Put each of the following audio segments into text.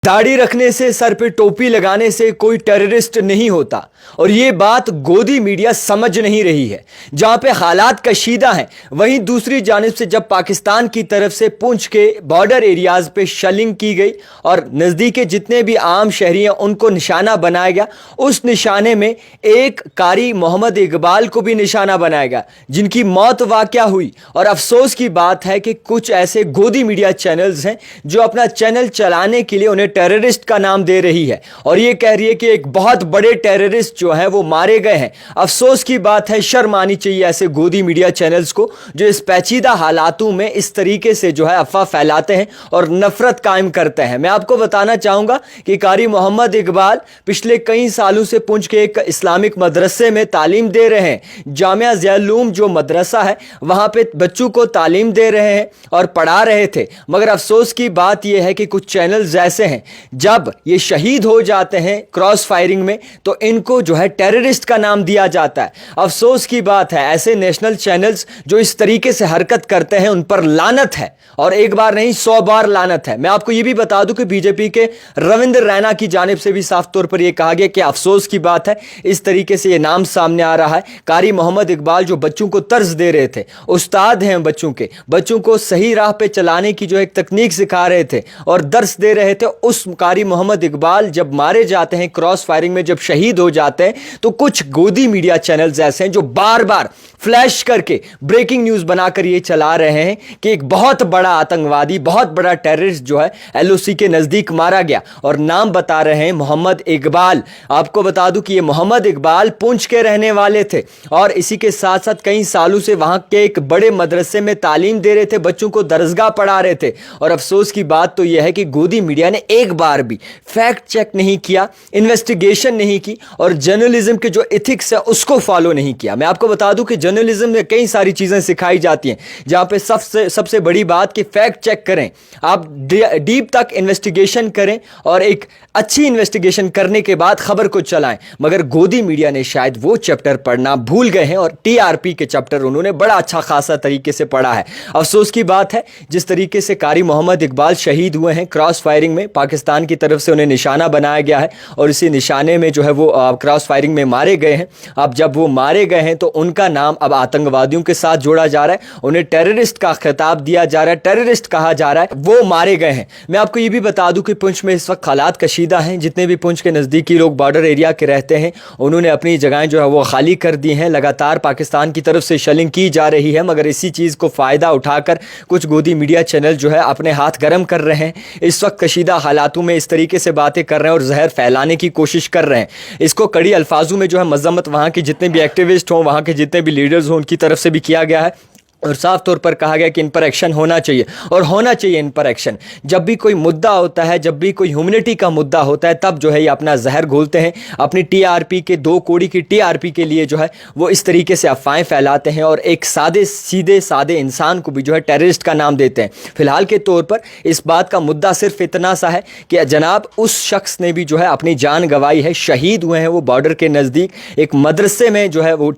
दाढ़ी रखने से, सर पे टोपी लगाने से कोई टेररिस्ट नहीं होता और ये बात गोदी मीडिया समझ नहीं रही है। जहां पे हालात कशीदा हैं, वहीं दूसरी जानिब से जब पाकिस्तान की तरफ से पुंछ के बॉर्डर एरियाज पे शेलिंग की गई और नज़दीक के जितने भी आम शहरी हैं उनको निशाना बनाया गया, उस निशाने में एक कारी मोहम्मद इकबाल को भी निशाना बनाया गया जिनकी मौत वाक़या हुई। और अफसोस की बात है कि कुछ ऐसे गोदी मीडिया चैनल्स हैं जो अपना चैनल चलाने के लिए उन्हें टेररिस्ट का नाम दे रही है और ये कह रही है कि एक बहुत बड़े टेररिस्ट जो है वो मारे गए हैं। अफसोस की बात है, शर्म आनी चाहिए ऐसे गोदी मीडिया चैनल्स को जो इस पेचीदा हालातों में इस तरीके से जो है अफवाह फैलाते हैं और नफरत कायम करते हैं। मैं आपको बताना चाहूंगा कि कारी मोहम्मद इकबाल पिछले कई सालों से पुंछ के एक इस्लामिक मदरसे में तालीम दे रहे हैं। जामिया ज़िया-उल-उलूम जो मदरसा है वहां पे बच्चों को तालीम दे रहे हैं और पढ़ा रहे थे, मगर अफसोस की बात यह है कि कुछ चैनल्स ऐसे हैं जब ये शहीद हो जाते हैं क्रॉस फायरिंग में तो इनको जो है टेररिस्ट का नाम दिया जाता है। अफसोस की बात है, ऐसे नेशनल चैनल्स जो इस तरीके से हरकत करते हैं उन पर लानत है और एक बार नहीं 100 बार लानत है। मैं आपको ये भी बता दूं कि बीजेपी के रविंद्र रैना की जानिब से भी साफ तौर पर यह कहा गया कि अफसोस की बात है इस तरीके से ये नाम सामने आ रहा है। कारी मोहम्मद इकबाल जो बच्चों को तर्ज दे रहे थे, उस्ताद हैं बच्चों को सही राह पे चलाने की जो एक तकनीक सिखा रहे थे और दर्स दे रहे थे, उस कारी मोहम्मद इकबाल जब मारे जाते हैं क्रॉस फायरिंग में, जब शहीद हो जाते हैं तो कुछ गोदी मीडिया चैनल्स ऐसे हैं जो बार बार फ्लैश करके ब्रेकिंग न्यूज़ बनाकर ये चला रहे हैं कि एक बहुत बड़ा आतंकवादी, बहुत बड़ा टेररिस्ट जो है एलओसी के नज़दीक मारा गया और नाम बता रहे हैं मोहम्मद इकबाल। आपको बता दूं कि ये मोहम्मद इकबाल पुंछ के रहने वाले थे और इसी के साथ साथ कई सालों से वहां के एक बड़े मदरसे में तालीम दे रहे थे, बच्चों को दरसगाह पढ़ा रहे थे। और अफसोस की बात तो यह है कि गोदी मीडिया ने एक बार भी फैक्ट चेक नहीं किया, इन्वेस्टिगेशन नहीं की और जर्नलिज्म के जो एथिक्स है उसको फॉलो नहीं किया। मैं आपको बता दूं कि जर्नलिज्म में कई सारी चीजें सिखाई जाती हैं जहां पे सबसे बड़ी बात कि फैक्ट चेक करें, आप डीप तक इन्वेस्टिगेशन करें और एक अच्छी इन्वेस्टिगेशन करने के बाद खबर को चलाएं। मगर गोदी मीडिया ने शायद वो चैप्टर पढ़ना भूल गए हैं और टीआरपी के चैप्टर उन्होंने बड़ा अच्छा खासा तरीके से पढ़ा है। अफसोस की बात है जिस तरीके से कारी मोहम्मद इकबाल शहीद हुए हैं क्रॉस फायरिंग में, पाकिस्तान की तरफ से उन्हें निशाना बनाया गया है और इसी निशाने में जो है वो क्रॉस फायरिंग में मारे गए हैं। अब जब वो मारे गए हैं तो उनका नाम अब आतंकवादियों के साथ जोड़ा जा रहा है, उन्हें टेररिस्ट का खिताब दिया जा रहा है, टेररिस्ट कहा जा रहा है, वो मारे गए हैं। मैं आपको ये भी बता दूं कि पुंछ में इस वक्त हालात कशीदा हैं। जितने भी पुंछ के नज़दीकी लोग बॉर्डर एरिया के रहते हैं उन्होंने अपनी जगहें जो है वो खाली कर दी हैं। लगातार पाकिस्तान की तरफ से शेलिंग की जा रही है, मगर इसी चीज़ को फ़ायदा उठाकर कुछ गोदी मीडिया चैनल जो है अपने हाथ गर्म कर रहे हैं। इस वक्त कशीदा हालातों में इस तरीके से बातें कर रहे हैं और जहर फैलाने की कोशिश कर रहे हैं। इसको कड़ी अल्फाजों में जो है मजम्मत वहाँ के जितने भी एक्टिविस्ट हों, वहाँ के जितने भी लीडर्स हों, उनकी तरफ से भी किया गया है और साफ तौर पर कहा गया कि इन पर एक्शन होना चाहिए और होना चाहिए इन पर एक्शन। जब भी कोई मुद्दा होता है, जब भी कोई ह्यूमैनिटी का मुद्दा होता है, तब जो है ये अपना जहर घोलते हैं, अपनी टीआरपी के 2 कौड़ी की टीआरपी के लिए जो है वो इस तरीके से अफवाहें फैलाते हैं और एक सीधे सादे इंसान को भी जो है टेररिस्ट का नाम देते हैं। फिलहाल के तौर पर इस बात का मुद्दा सिर्फ इतना सा है कि जनाब उस शख्स ने भी जो है अपनी जान गंवाई है, शहीद हुए हैं वो बॉर्डर के नज़दीक एक मदरसे में जो है वो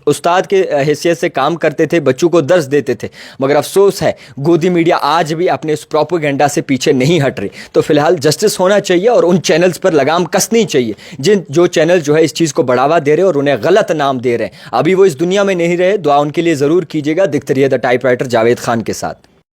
उस्ताद के हैसियत से काम करते थे, बच्चों को दर्स देते थे। मगर अफसोस है गोदी मीडिया आज भी अपने उस प्रोपेगेंडा से पीछे नहीं हट रही। तो फिलहाल जस्टिस होना चाहिए और उन चैनल्स पर लगाम कसनी चाहिए जो चैनल जो है इस चीज़ को बढ़ावा दे रहे हैं और उन्हें गलत नाम दे रहे हैं। अभी वो इस दुनिया में नहीं रहे, दुआ उनके लिए ज़रूर कीजिएगा। दिखते रहिए द टाइपराइटर जावेद खान के साथ।